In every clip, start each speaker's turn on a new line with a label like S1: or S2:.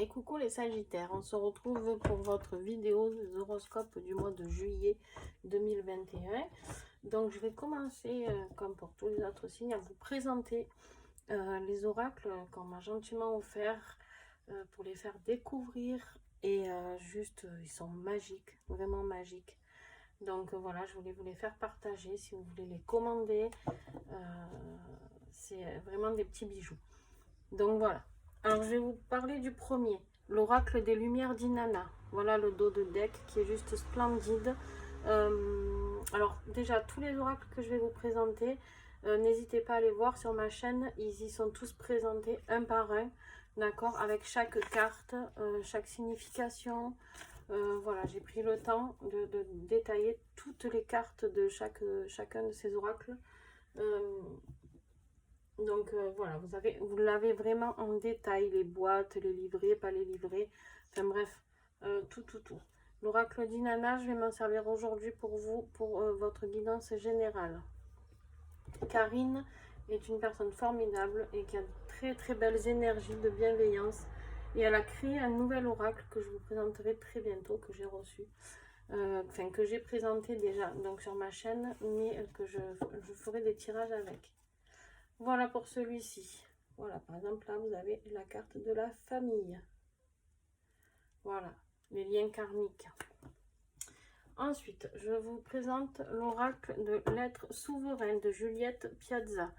S1: Et coucou les Sagittaires, on se retrouve pour votre vidéo des horoscopes du mois de juillet 2021. Donc je vais commencer, comme pour tous les autres signes, à vous présenter les oracles qu'on m'a gentiment offert pour les faire découvrir. Et ils sont magiques, vraiment magiques. Donc voilà, je voulais vous les faire partager. Si vous voulez les commander, c'est vraiment des petits bijoux. Donc voilà. Alors je vais vous parler du premier, l'oracle des lumières d'Inanna. Voilà le dos de deck qui est juste splendide. Alors déjà, tous les oracles que je vais vous présenter, n'hésitez pas à les voir sur ma chaîne. Ils y sont tous présentés un par un, d'accord, avec chaque carte, chaque signification. Voilà, j'ai pris le temps de détailler toutes les cartes de chacun de ces oracles. Donc voilà, vous l'avez vraiment en détail, les boîtes, les livrets, pas les livrets, enfin bref, tout. L'oracle d'Inanna, je vais m'en servir aujourd'hui pour vous, pour votre guidance générale. Karine est une personne formidable et qui a de très belles énergies de bienveillance. Et elle a créé un nouvel oracle que je vous présenterai très bientôt, que j'ai reçu. Que j'ai présenté déjà donc sur ma chaîne, mais que je ferai des tirages avec. Voilà pour celui-ci. Voilà, par exemple, là, vous avez la carte de la famille. Voilà, les liens karmiques. Ensuite, je vous présente l'oracle de l'être souverain de Juliette Piazza.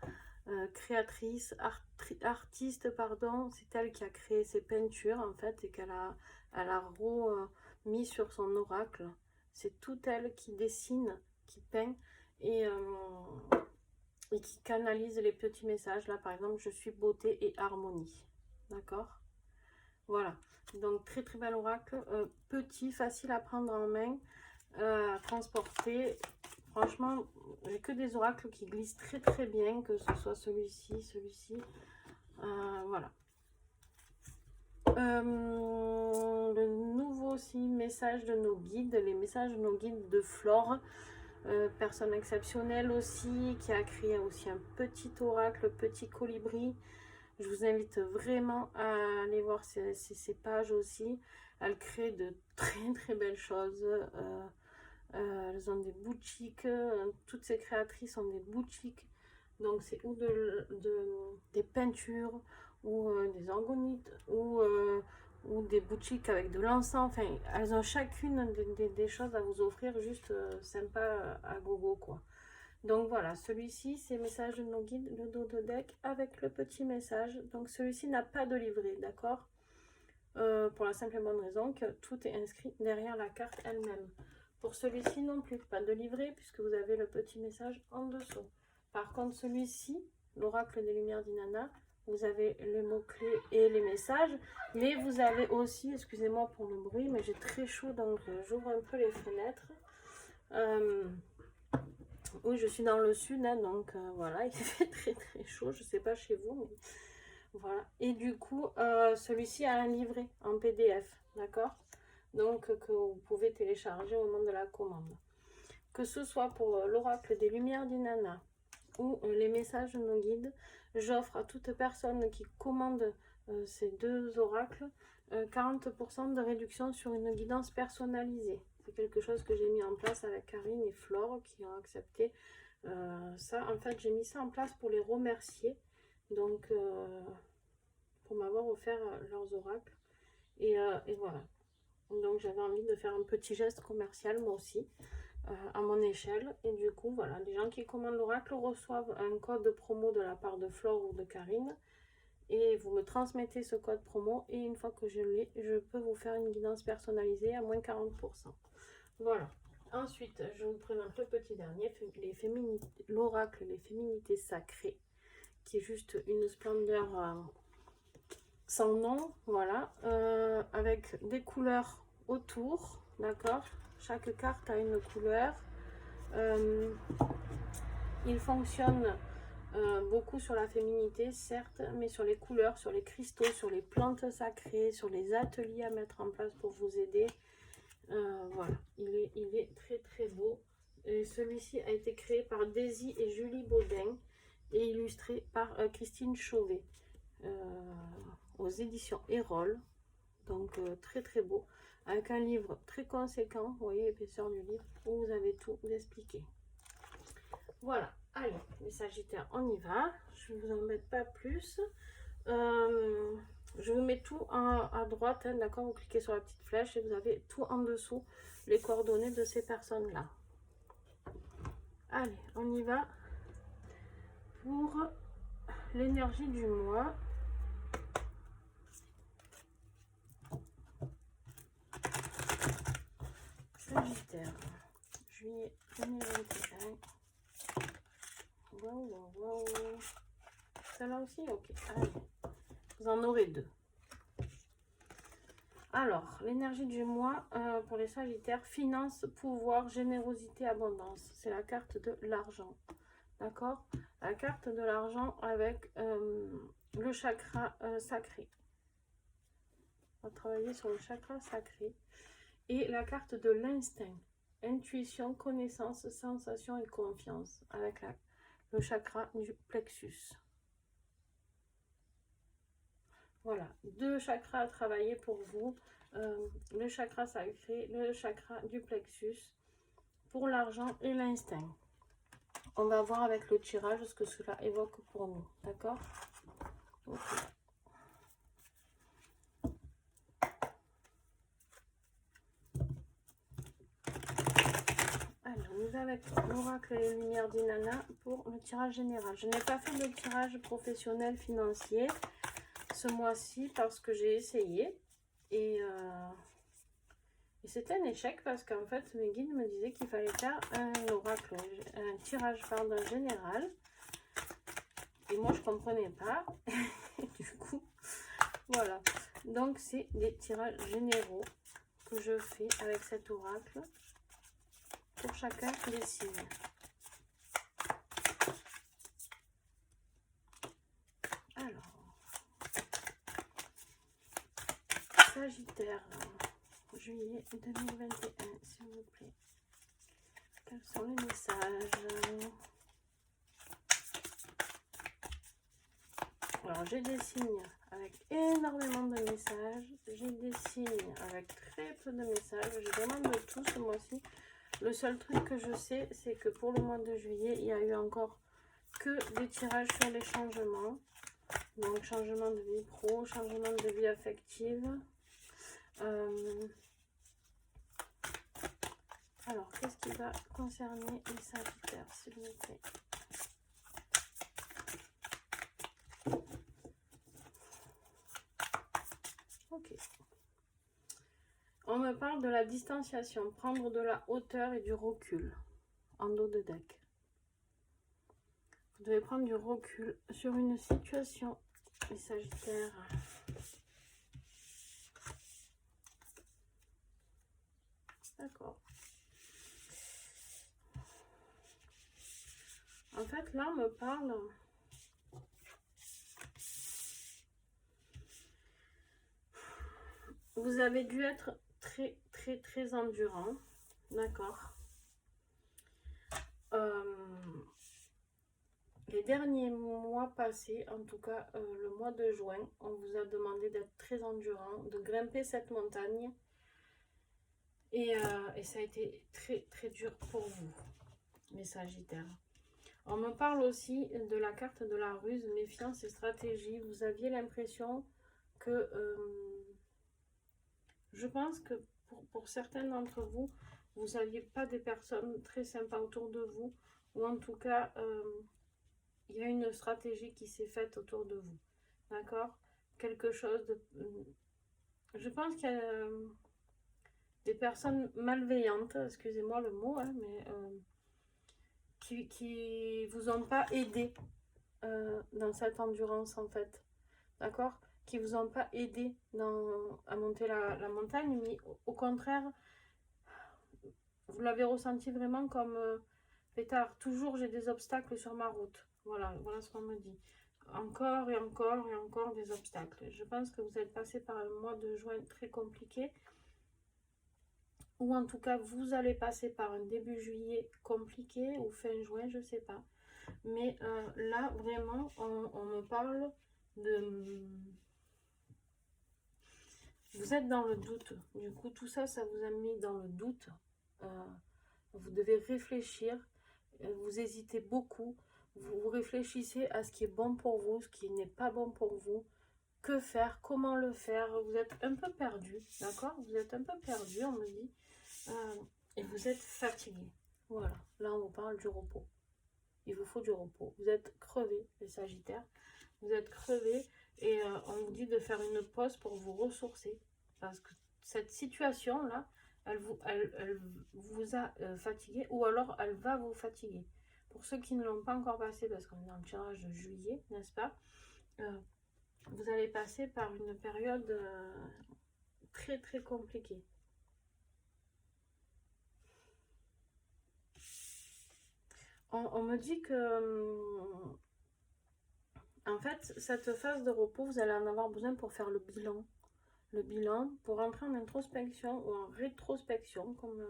S1: Créatrice, artiste, pardon. C'est elle qui a créé ses peintures, en fait, et qu'elle a remis sur son oracle. C'est tout elle qui dessine, qui peint, et qui canalise les petits messages. Là, par exemple, je suis beauté et harmonie. D'accord? Voilà. Donc, très bel oracle. Petit, facile à prendre en main, à transporter. Franchement, j'ai que des oracles qui glissent très bien, que ce soit celui-ci. Voilà. Le nouveau aussi message de nos guides, les messages de nos guides de Flore. Personne exceptionnelle aussi, qui a créé aussi un petit oracle, petit colibri. Je vous invite vraiment à aller voir ces pages aussi. Elle crée de très belles choses. Elles ont des boutiques. Toutes ces créatrices ont des boutiques. Donc c'est ou des peintures, ou des orgonites, ou des boutiques avec de l'encens. Enfin, elles ont chacune des choses à vous offrir juste sympa à gogo, quoi. Donc voilà, celui-ci, c'est message de nos guides, le dos de deck avec le petit message. Donc celui-ci n'a pas de livret, d'accord, pour la simple et bonne raison que tout est inscrit derrière la carte elle-même. Pour celui-ci non plus, pas de livret puisque vous avez le petit message en dessous. Par contre, celui-ci, l'oracle des lumières d'Inanna, vous avez les mots-clés et les messages, mais vous avez aussi, excusez-moi pour le bruit, mais j'ai très chaud, donc j'ouvre un peu les fenêtres. Oui, je suis dans le sud, hein, donc voilà, il fait très chaud, je sais pas chez vous, mais voilà. Et du coup, celui-ci a un livret en PDF, d'accord? Donc, que vous pouvez télécharger au moment de la commande. Que ce soit pour l'oracle des lumières d'Inanna ou les messages de nos guides, j'offre à toute personne qui commande ces deux oracles 40% de réduction sur une guidance personnalisée. C'est quelque chose que j'ai mis en place avec Karine et Flore qui ont accepté ça. En fait, j'ai mis ça en place pour les remercier, donc pour m'avoir offert leurs oracles. Et voilà. Donc j'avais envie de faire un petit geste commercial moi aussi, à mon échelle. Et du coup, voilà, les gens qui commandent l'oracle reçoivent un code promo de la part de Flore ou de Karine. Et vous me transmettez ce code promo. Et une fois que je l'ai, je peux vous faire une guidance personnalisée à moins 40%. Voilà. Ensuite, je vous présente le petit dernier, l'oracle Les Féminités Sacrées, qui est juste une splendeur sans nom, voilà, avec des couleurs autour, d'accord. Chaque carte a une couleur. Il fonctionne beaucoup sur la féminité, certes, mais sur les couleurs, sur les cristaux, sur les plantes sacrées, sur les ateliers à mettre en place pour vous aider. Voilà, il est très beau. Et celui-ci a été créé par Daisy et Julie Baudin et illustré par Christine Chauvet aux éditions Erol. Donc très très beau. Avec un livre très conséquent, vous voyez l'épaisseur du livre, où vous avez tout expliqué. Voilà, allez, les Sagittaires, on y va. Je ne vous embête pas plus. Je vous mets tout à droite, hein, d'accord? Vous cliquez sur la petite flèche et vous avez tout en dessous, les coordonnées de ces personnes-là. Allez, on y va pour l'énergie du mois. Sagittaire, juillet 2021. Waouh, waouh, waouh. Celle-là aussi? Ok, allez. Vous en aurez deux. Alors, l'énergie du mois pour les Sagittaires, finance, pouvoir, générosité, abondance. C'est la carte de l'argent. D'accord? La carte de l'argent avec le chakra sacré. On va travailler sur le chakra sacré. Et la carte de l'instinct. Intuition, connaissance, sensation et confiance. Avec le chakra du plexus. Voilà, deux chakras à travailler pour vous. Le chakra sacré, le chakra du plexus pour l'argent et l'instinct. On va voir avec le tirage ce que cela évoque pour nous, d'accord? Okay. Alors, on y va avec l'oracle et les lumières d'Inanna pour le tirage général. Je n'ai pas fait de tirage professionnel financier ce mois-ci parce que j'ai essayé et c'était un échec parce qu'en fait mes guides me disaient qu'il fallait faire un oracle, un tirage pardon, général, et moi je comprenais pas. Du coup voilà, donc c'est des tirages généraux que je fais avec cet oracle pour chacun des signes. Alors, Sagittaire, juillet 2021, s'il vous plaît. Quels sont les messages? Alors, j'ai des signes avec énormément de messages. J'ai des signes avec très peu de messages. Je demande tout ce mois-ci. Le seul truc que je sais, c'est que pour le mois de juillet, il y a eu encore que des tirages sur les changements. Donc, changement de vie pro, changement de vie affective. Alors, qu'est-ce qui va concerner les Sagittaires, s'il vous plaît? Ok. On me parle de la distanciation, prendre de la hauteur et du recul en dos de deck. Vous devez prendre du recul sur une situation, les Sagittaires. D'accord. En fait, là, on me parle... Vous avez dû être très endurant. D'accord. Les derniers mois passés, en tout cas le mois de juin, on vous a demandé d'être très endurant, de grimper cette montagne. Et ça a été très dur pour vous, les Sagittaires. On me parle aussi de la carte de la ruse, méfiance et stratégie. Vous aviez l'impression que... je pense que pour certains d'entre vous, vous n'aviez pas des personnes très sympas autour de vous. Ou en tout cas, il y a une stratégie qui s'est faite autour de vous. D'accord? Quelque chose de... Je pense qu'il y a des personnes malveillantes, excusez-moi le mot, hein, mais qui vous ont pas aidé dans cette endurance en fait. D'accord? Qui vous ont pas aidé à monter la montagne, mais au contraire, vous l'avez ressenti vraiment comme pétard, toujours j'ai des obstacles sur ma route. Voilà ce qu'on me dit. Encore et encore et encore des obstacles. Je pense que vous êtes passé par un mois de juin très compliqué. Ou en tout cas, vous allez passer par un début juillet compliqué ou fin juin, je ne sais pas. Mais là, vraiment, on me parle Vous êtes dans le doute. Du coup, tout ça, ça vous a mis dans le doute. Vous devez réfléchir. Vous hésitez beaucoup. Vous réfléchissez à ce qui est bon pour vous, ce qui n'est pas bon pour vous. Que faire, comment le faire. Vous êtes un peu perdu, d'accord? Vous êtes un peu perdu, on me dit. Et vous êtes fatigué. Voilà, là on vous parle du repos. Il vous faut du repos. Vous êtes crevé, les Sagittaires. Vous êtes crevé et on vous dit de faire une pause pour vous ressourcer. Parce que cette situation-là, elle vous a fatigué ou alors elle va vous fatiguer. Pour ceux qui ne l'ont pas encore passé, parce qu'on est dans le tirage de juillet, n'est-ce pas? Vous allez passer par une période très très compliquée. On me dit que, en fait, cette phase de repos, vous allez en avoir besoin pour faire le bilan. Le bilan, pour entrer en introspection ou en rétrospection, comme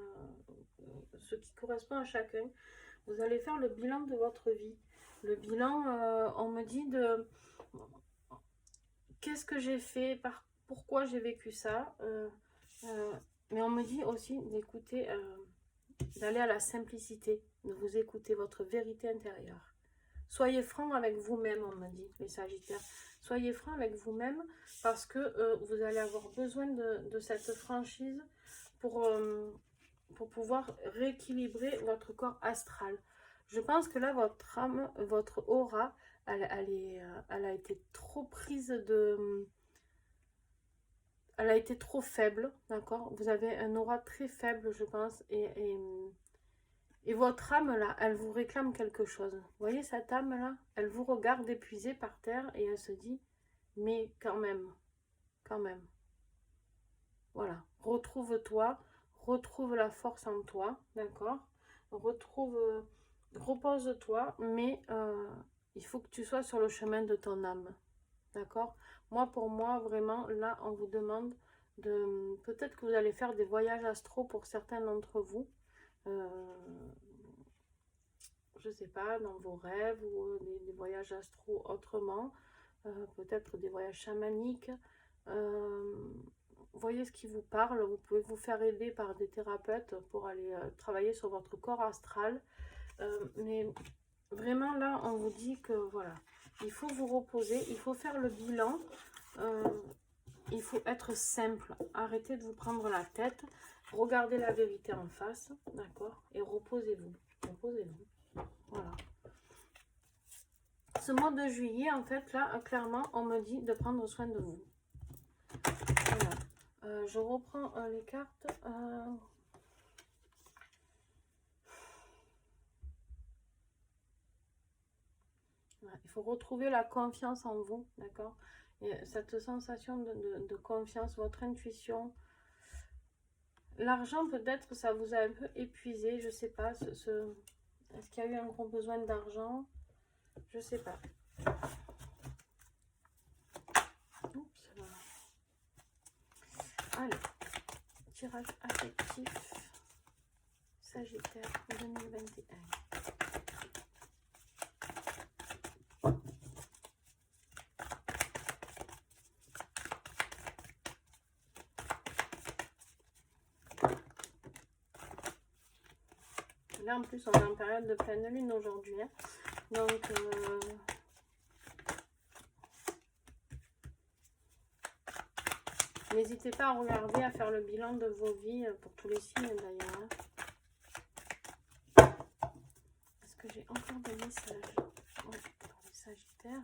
S1: ce qui correspond à chacun. Vous allez faire le bilan de votre vie. Le bilan, on me dit de... Qu'est-ce que j'ai fait, pourquoi j'ai vécu ça, mais on me dit aussi d'écouter, d'aller à la simplicité, de vous écouter, votre vérité intérieure. Soyez franc avec vous-même, on me dit, les Sagittaires. Soyez franc avec vous-même parce que vous allez avoir besoin de cette franchise pour pouvoir rééquilibrer votre corps astral. Je pense que là, votre âme, votre aura, elle a été trop prise de... Elle a été trop faible, d'accord? Vous avez un aura très faible, je pense, et votre âme, là, elle vous réclame quelque chose. Vous voyez cette âme, là? Elle vous regarde épuisée par terre et elle se dit, mais quand même. Voilà, retrouve-toi, retrouve la force en toi, d'accord? Repose-toi, mais il faut que tu sois sur le chemin de ton âme, d'accord? Moi, pour moi, vraiment, là, on vous demande de... Peut-être que vous allez faire des voyages astro pour certains d'entre vous. Je sais pas, dans vos rêves ou des voyages astro autrement. Peut-être des voyages chamaniques. Voyez ce qui vous parle. Vous pouvez vous faire aider par des thérapeutes pour aller travailler sur votre corps astral. Mais vraiment, là, on vous dit que voilà, il faut vous reposer, il faut faire le bilan. Il faut être simple. Arrêtez de vous prendre la tête. Regardez la vérité en face, d'accord? Et reposez-vous. Reposez-vous. Voilà. Ce mois de juillet, en fait, là, clairement, on me dit de prendre soin de vous. Voilà. Je reprends les cartes. Voilà. Il faut retrouver la confiance en vous, d'accord? Cette sensation de confiance, votre intuition. L'argent, peut-être, ça vous a un peu épuisé, je sais pas. Est-ce qu'il y a eu un gros besoin d'argent? Je sais pas. Oups. Allez, tirage affectif Sagittaire 2021. Là, en plus, on est en période de pleine lune aujourd'hui. Hein. Donc, n'hésitez pas à regarder, à faire le bilan de vos vies pour tous les signes d'ailleurs. Hein. Est-ce que j'ai encore des messages pour les Sagittaires?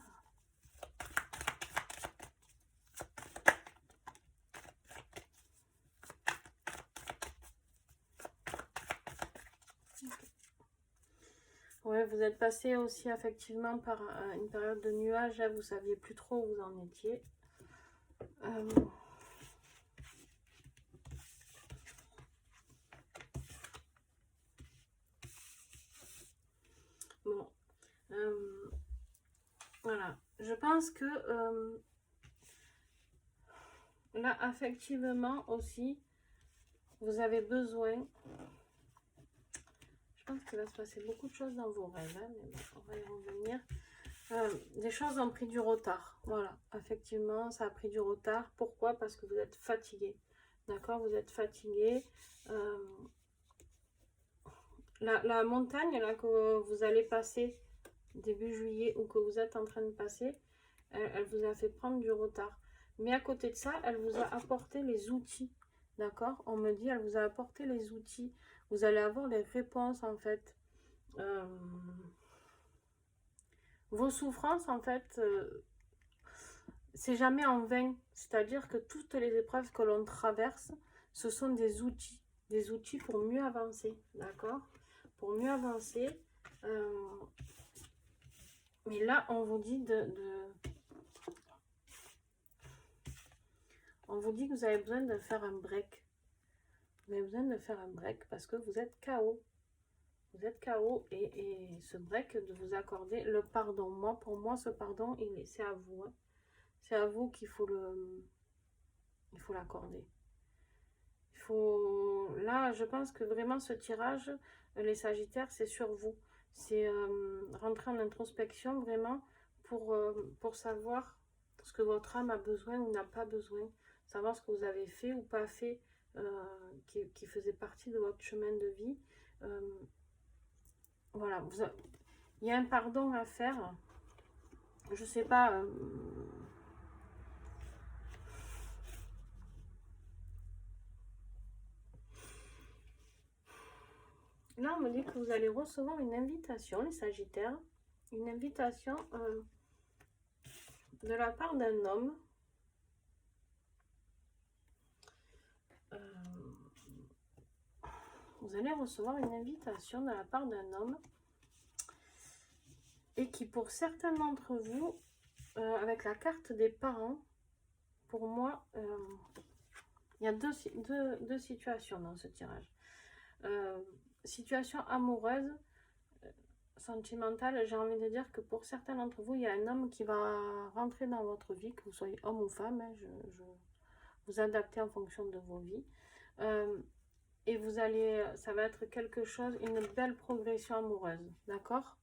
S1: Ouais, vous êtes passé aussi effectivement par une période de nuages. Là, vous saviez plus trop où vous en étiez. Bon. Voilà. Je pense que là, affectivement aussi, vous avez besoin... Je pense qu'il va se passer beaucoup de choses dans vos rêves, hein, mais bon, on va y revenir. Des choses ont pris du retard. Voilà, effectivement, ça a pris du retard. Pourquoi? Parce que vous êtes fatigué. D'accord? Vous êtes fatigué. La montagne là que vous allez passer début juillet ou que vous êtes en train de passer, elle vous a fait prendre du retard. Mais à côté de ça, elle vous a apporté les outils. D'accord? On me dit, elle vous a apporté les outils. Vous allez avoir les réponses en fait. Vos souffrances en fait, c'est jamais en vain. C'est-à-dire que toutes les épreuves que l'on traverse, ce sont des outils pour mieux avancer. D'accord? Pour mieux avancer. Mais là, on vous dit on vous dit que vous avez besoin de faire un break. Vous avez besoin de faire un break parce que vous êtes KO. Vous êtes KO et ce break, de vous accorder le pardon. Moi, pour moi, ce pardon, c'est à vous. Hein. C'est à vous qu'il faut l'accorder. Là, je pense que vraiment ce tirage, les Sagittaires, c'est sur vous. C'est rentrer en introspection vraiment pour savoir ce que votre âme a besoin ou n'a pas besoin. Savoir ce que vous avez fait ou pas fait qui faisait partie de votre chemin de vie. Voilà, il y a un pardon à faire. Je sais pas. Là, on me dit que vous allez recevoir une invitation, les Sagittaires. Une invitation de la part d'un homme. Vous allez recevoir une invitation de la part d'un homme. Et qui, pour certains d'entre vous, avec la carte des parents, pour moi, il y a deux situations dans ce tirage. Situation amoureuse, sentimentale, j'ai envie de dire que pour certains d'entre vous, il y a un homme qui va rentrer dans votre vie, que vous soyez homme ou femme, hein, vous adaptez en fonction de vos vies. Et ça va être quelque chose, une belle progression amoureuse, d'accord?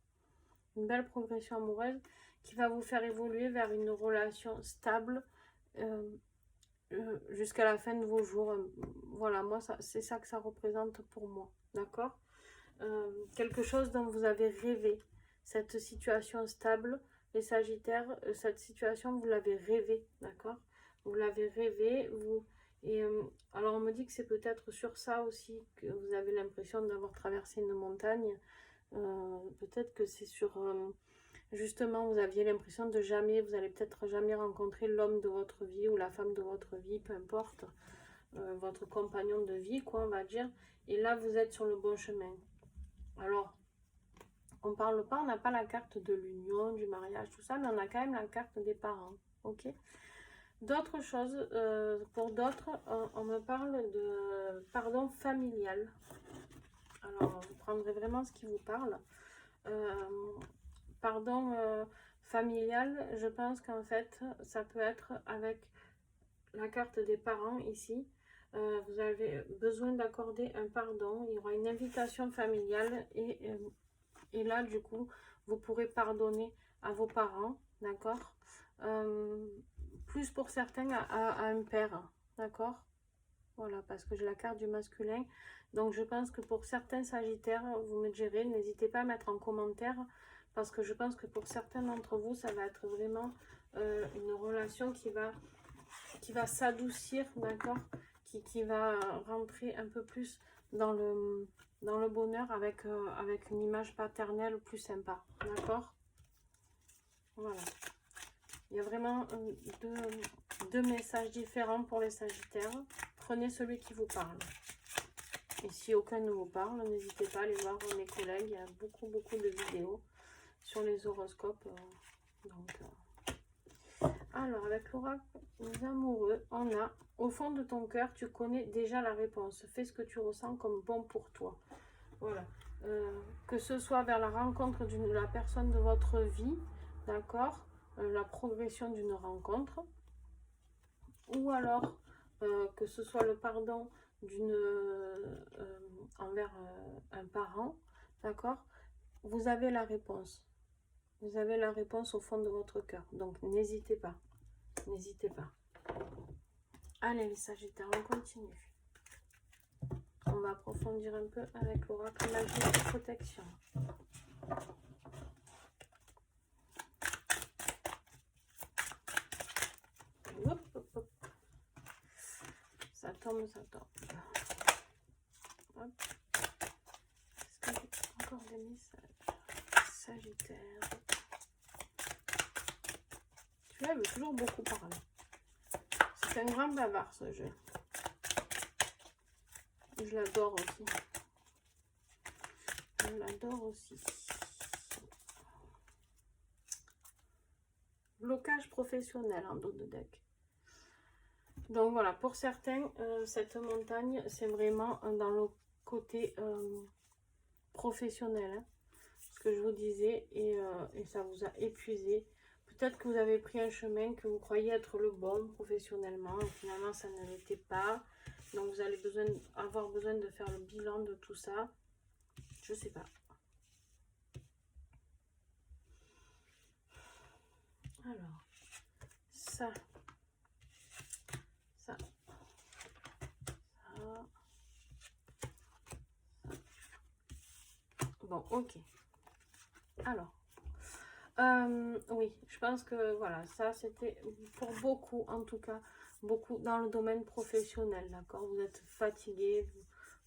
S1: Une belle progression amoureuse qui va vous faire évoluer vers une relation stable jusqu'à la fin de vos jours. Voilà, moi, c'est ça que ça représente pour moi, d'accord? Quelque chose dont vous avez rêvé, cette situation stable, les Sagittaires, cette situation, vous l'avez rêvé, d'accord? Vous l'avez rêvé, alors on me dit que c'est peut-être sur ça aussi que vous avez l'impression d'avoir traversé une montagne. Peut-être que c'est sur justement vous aviez l'impression de jamais, vous allez peut-être jamais rencontrer l'homme de votre vie ou la femme de votre vie, peu importe, votre compagnon de vie, quoi, on va dire. Et là, vous êtes sur le bon chemin. Alors, on parle pas, on n'a pas la carte de l'union, du mariage, tout ça, mais on a quand même la carte des parents, ok? D'autres choses, pour d'autres, on me parle de pardon familial. Alors, vous prendrez vraiment ce qui vous parle. Pardon familial, je pense qu'en fait, ça peut être avec la carte des parents ici. Vous avez besoin d'accorder un pardon. Il y aura une invitation familiale et là, du coup, vous pourrez pardonner à vos parents, d'accord? Plus pour certains à un père, d'accord? Voilà, parce que j'ai la carte du masculin. Donc, je pense que pour certains Sagittaires, vous me direz, n'hésitez pas à mettre en commentaire. Parce que je pense que pour certains d'entre vous, ça va être vraiment une relation qui va s'adoucir, d'accord? Qui va rentrer un peu plus dans le bonheur avec une image paternelle plus sympa, d'accord? Voilà. Il y a vraiment deux messages différents pour les Sagittaires. Prenez celui qui vous parle. Et si aucun ne vous parle, n'hésitez pas à aller voir mes collègues. Il y a beaucoup de vidéos sur les horoscopes. Alors, avec l'oracle amoureux, on a au fond de ton cœur, tu connais déjà la réponse. Fais ce que tu ressens comme bon pour toi. Voilà. Que ce soit vers la rencontre de la personne de votre vie, d'accord, la progression d'une rencontre, ou alors que ce soit le pardon envers un parent, d'accord, vous avez la réponse. Vous avez la réponse au fond de votre cœur. Donc, n'hésitez pas. N'hésitez pas. Allez, les Sagittaires, on continue. On va approfondir un peu avec l'oracle magique de protection. Hop, hop, hop. Ça tombe, ça tombe. Hop. Est-ce que j'ai encore des messages? Sagittaire. Celui-là, il veut toujours beaucoup parler. C'est un grand bavard, ce jeu. Je l'adore aussi. Je l'adore aussi. Blocage professionnel en dos de deck. Donc voilà, pour certains, cette montagne, c'est vraiment dans le côté professionnel. Hein, ce que je vous disais, et ça vous a épuisé. Peut-être que vous avez pris un chemin que vous croyez être le bon professionnellement, et finalement ça ne l'était pas. Donc vous allez avoir besoin de faire le bilan de tout ça. Je sais pas. Alors, ça. Bon, ok. Alors, oui, je pense que voilà, ça c'était pour beaucoup, en tout cas, beaucoup dans le domaine professionnel, d'accord? Vous êtes fatigué,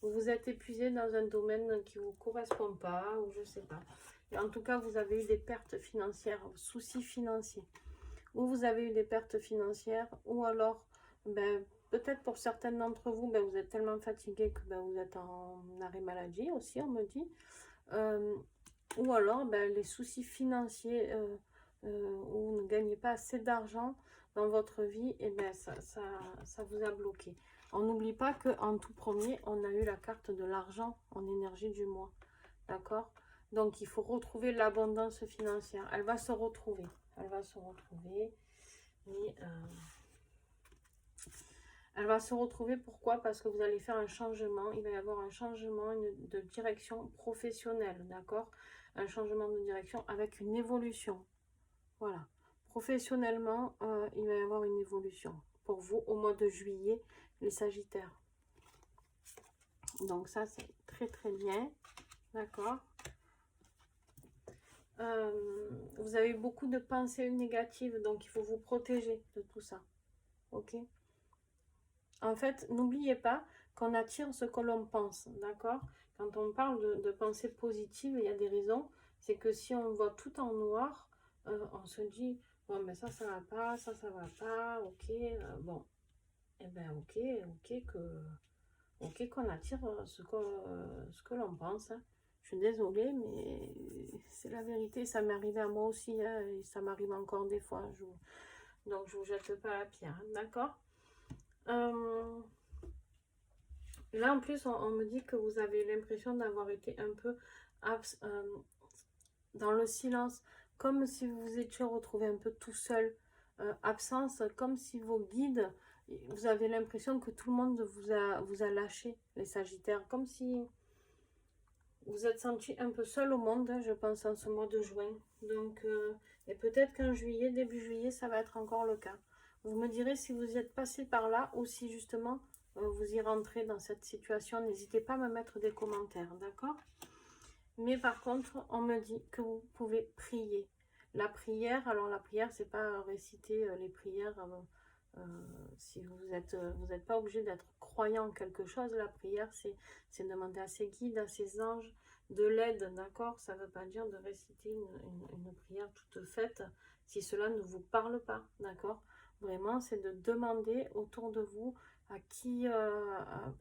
S1: vous vous êtes épuisé dans un domaine qui ne vous correspond pas, ou je sais pas. Et en tout cas, vous avez eu des pertes financières, soucis financiers. Ou vous avez eu des pertes financières, ou alors, ben, peut-être pour certaines d'entre vous, ben, vous êtes tellement fatigué que ben, vous êtes en arrêt maladie aussi, on me dit. Ou alors ben, les soucis financiers où vous ne gagnez pas assez d'argent dans votre vie, et ben, ça vous a bloqué. On n'oublie pas qu'en tout premier, on a eu la carte de l'argent en énergie du mois. D'accord? Donc, il faut retrouver l'abondance financière. Elle va se retrouver. Elle va se retrouver. Mais elle va se retrouver, pourquoi? Parce que vous allez faire un changement. Il va y avoir un changement de direction professionnelle. D'accord? Un changement de direction avec une évolution. Voilà. Professionnellement, il va y avoir une évolution. Pour vous, au mois de juillet, les Sagittaires. Donc ça, c'est très très bien. D'accord? Vous avez beaucoup de pensées négatives, donc il faut vous protéger de tout ça. Ok? En fait, n'oubliez pas qu'on attire ce que l'on pense, d'accord? Quand on parle de pensées positives, il y a des raisons. C'est que si on voit tout en noir, on se dit, bon, mais ça va pas, ça va pas, ok, bon. Eh bien, ok qu'on attire ce que l'on pense, hein. Je suis désolée, mais c'est la vérité. Ça m'est arrivé à moi aussi, hein, et ça m'arrive encore des fois. Donc, je ne vous jette pas la pierre, hein, d'accord? Là, en plus, on me dit que vous avez l'impression d'avoir été un peu dans le silence, comme si vous vous étiez retrouvé un peu tout seul, absence, comme si vos guides, vous avez l'impression que tout le monde vous a lâché, les Sagittaires, comme si vous êtes senti un peu seul au monde, je pense, en ce mois de juin. Donc, et peut-être qu'en juillet, début juillet, ça va être encore le cas. Vous me direz si vous êtes passé par là ou si justement vous y rentrez dans cette situation. N'hésitez pas à me mettre des commentaires, d'accord? Mais par contre, on me dit que vous pouvez prier. La prière, alors la prière, c'est pas réciter les prières. Si vous n'êtes pas obligé d'être croyant en quelque chose. La prière, c'est demander à ses guides, à ses anges, de l'aide, d'accord? Ça ne veut pas dire de réciter une prière toute faite si cela ne vous parle pas, d'accord? Vraiment, c'est de demander autour de vous à qui,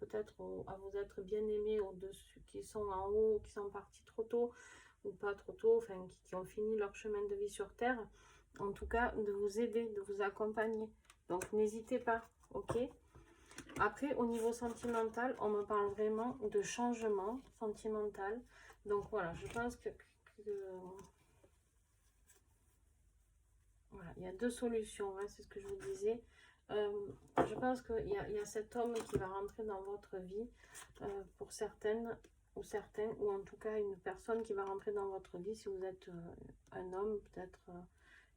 S1: peut-être à vous être bien aimés au-dessus, qui sont en haut, qui sont partis trop tôt ou pas trop tôt, enfin qui ont fini leur chemin de vie sur Terre, en tout cas de vous aider, de vous accompagner. Donc n'hésitez pas, ok? Après, au niveau sentimental, on me parle vraiment de changement sentimental. Donc voilà, je pense que voilà, il y a deux solutions, hein, c'est ce que je vous disais. Je pense qu'il y a cet homme qui va rentrer dans votre vie, pour certaines, ou certains, ou en tout cas une personne qui va rentrer dans votre vie, si vous êtes un homme, peut-être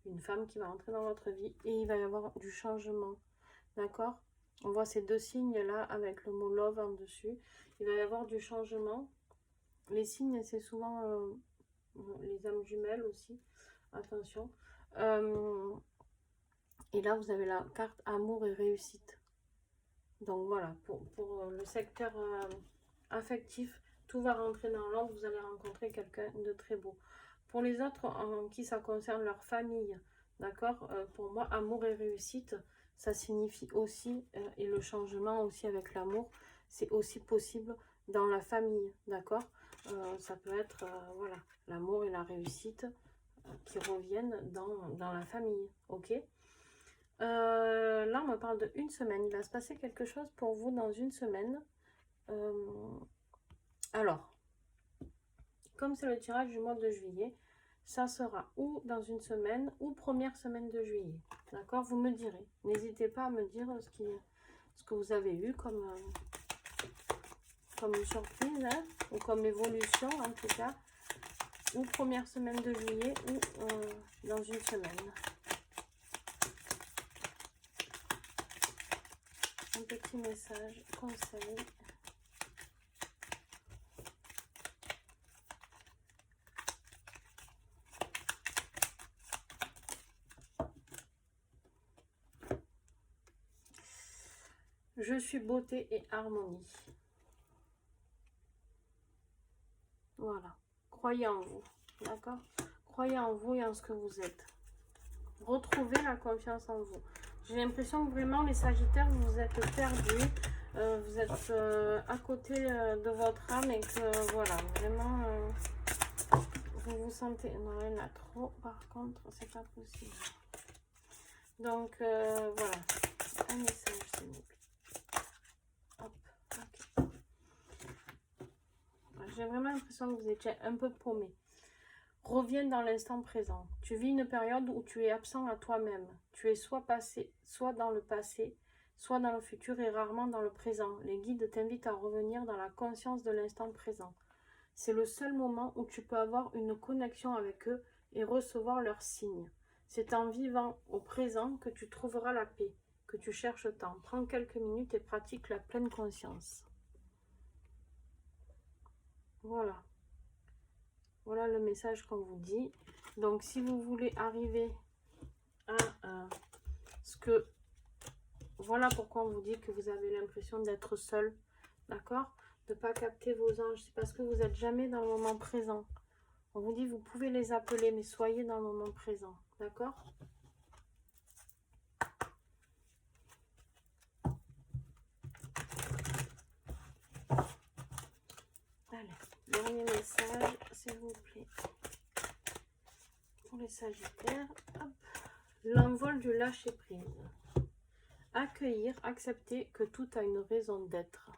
S1: une femme qui va rentrer dans votre vie, et il va y avoir du changement, d'accord? On voit ces deux signes là avec le mot love en dessus, il va y avoir du changement. Les signes, c'est souvent les âmes jumelles aussi, attention. Et là, vous avez la carte amour et réussite. Donc voilà, pour le secteur affectif, tout va rentrer dans l'ordre, vous allez rencontrer quelqu'un de très beau. Pour les autres en qui ça concerne leur famille, d'accord, pour moi, amour et réussite, ça signifie aussi, et le changement aussi avec l'amour, c'est aussi possible dans la famille, d'accord. Ça peut être, voilà, l'amour et la réussite qui reviennent dans la famille, ok. Là, on me parle de une semaine. Il va se passer quelque chose pour vous dans une semaine. Alors, comme c'est le tirage du mois de juillet, ça sera ou dans une semaine ou première semaine de juillet. D'accord? Vous me direz. N'hésitez pas à me dire ce que vous avez eu comme surprise, hein, ou comme évolution en tout cas. Ou première semaine de juillet ou dans une semaine. Un petit message, conseil. Je suis beauté et harmonie. Voilà. Croyez en vous. D'accord? Croyez en vous et en ce que vous êtes. Retrouvez la confiance en vous. J'ai l'impression que vraiment, les Sagittaires, vous êtes perdus. Vous êtes à côté de votre âme et que, voilà, vraiment, vous vous sentez... Non, il y en a trop, par contre, c'est pas possible. Donc, voilà. Un message, s'il vous plaît. Hop, ok. J'ai vraiment l'impression que vous étiez un peu paumé. Reviens dans l'instant présent. Tu vis une période où tu es absent à toi-même. Tu es soit dans le passé, soit dans le futur et rarement dans le présent. Les guides t'invitent à revenir dans la conscience de l'instant présent. C'est le seul moment où tu peux avoir une connexion avec eux et recevoir leurs signes. C'est en vivant au présent que tu trouveras la paix, que tu cherches tant. Prends quelques minutes et pratique la pleine conscience. Voilà. Voilà le message qu'on vous dit. Donc, si vous voulez arriver à ce que... Voilà pourquoi on vous dit que vous avez l'impression d'être seul. D'accord? De ne pas capter vos anges. C'est parce que vous n'êtes jamais dans le moment présent. On vous dit, vous pouvez les appeler, mais soyez dans le moment présent. D'accord? Allez, dernier message, s'il vous plaît. Pour les Sagittaires, l'envol du lâcher-prise. Accueillir, accepter que tout a une raison d'être.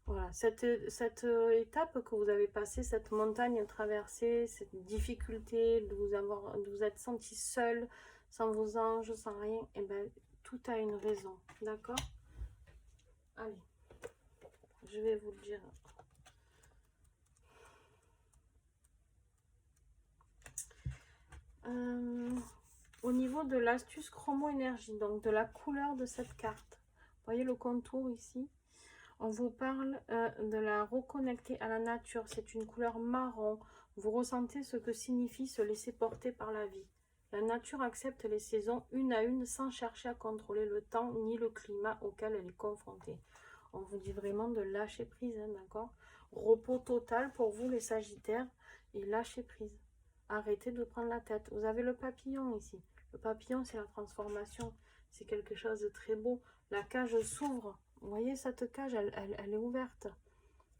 S1: Voilà, cette étape que vous avez passée, cette montagne traversée, cette difficulté de vous être senti seul, sans vos anges, sans rien, et bien tout a une raison, d'accord? Allez, je vais vous le dire. Au niveau de l'astuce chromo-énergie, donc de la couleur de cette carte, vous voyez le contour ici, on vous parle de la reconnecter à la nature. C'est une couleur marron. Vous ressentez ce que signifie se laisser porter par la vie. La nature accepte les saisons une à une sans chercher à contrôler le temps ni le climat auquel elle est confrontée. On vous dit vraiment de lâcher prise, hein, d'accord? Repos total pour vous les Sagittaires et lâcher prise. Arrêtez de prendre la tête. Vous avez le papillon ici. Le papillon, c'est la transformation. C'est quelque chose de très beau. La cage s'ouvre. Vous voyez, cette cage, elle est ouverte.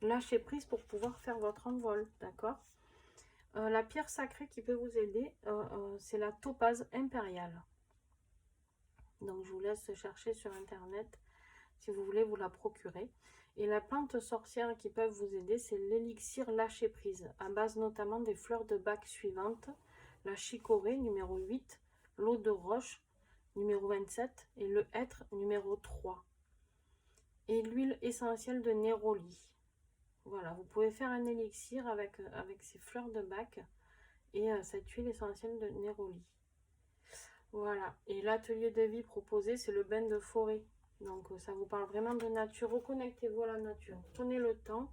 S1: Lâchez prise pour pouvoir faire votre envol, d'accord? La pierre sacrée qui peut vous aider, c'est la topaze impériale. Donc, je vous laisse chercher sur Internet si vous voulez vous la procurer. Et la plante sorcière qui peut vous aider, c'est l'élixir lâcher prise, à base notamment des fleurs de bac suivantes, la chicorée numéro 8, l'eau de roche numéro 27 et le hêtre numéro 3. Et l'huile essentielle de néroli. Voilà, vous pouvez faire un élixir avec ces fleurs de bac et cette huile essentielle de néroli. Voilà, et l'atelier de vie proposé, c'est le bain de forêt. Donc ça vous parle vraiment de nature. Reconnectez-vous à la nature. Prenez le temps,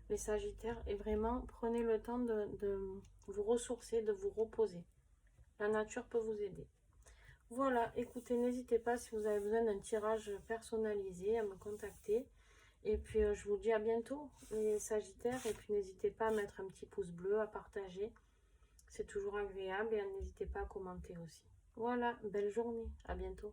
S1: les Sagittaires, et vraiment prenez le temps de vous ressourcer, de vous reposer. La nature peut vous aider. Voilà, écoutez, n'hésitez pas si vous avez besoin d'un tirage personnalisé à me contacter. Et puis je vous dis à bientôt les Sagittaires. Et puis n'hésitez pas à mettre un petit pouce bleu, à partager. C'est toujours agréable et n'hésitez pas à commenter aussi. Voilà, belle journée, à bientôt.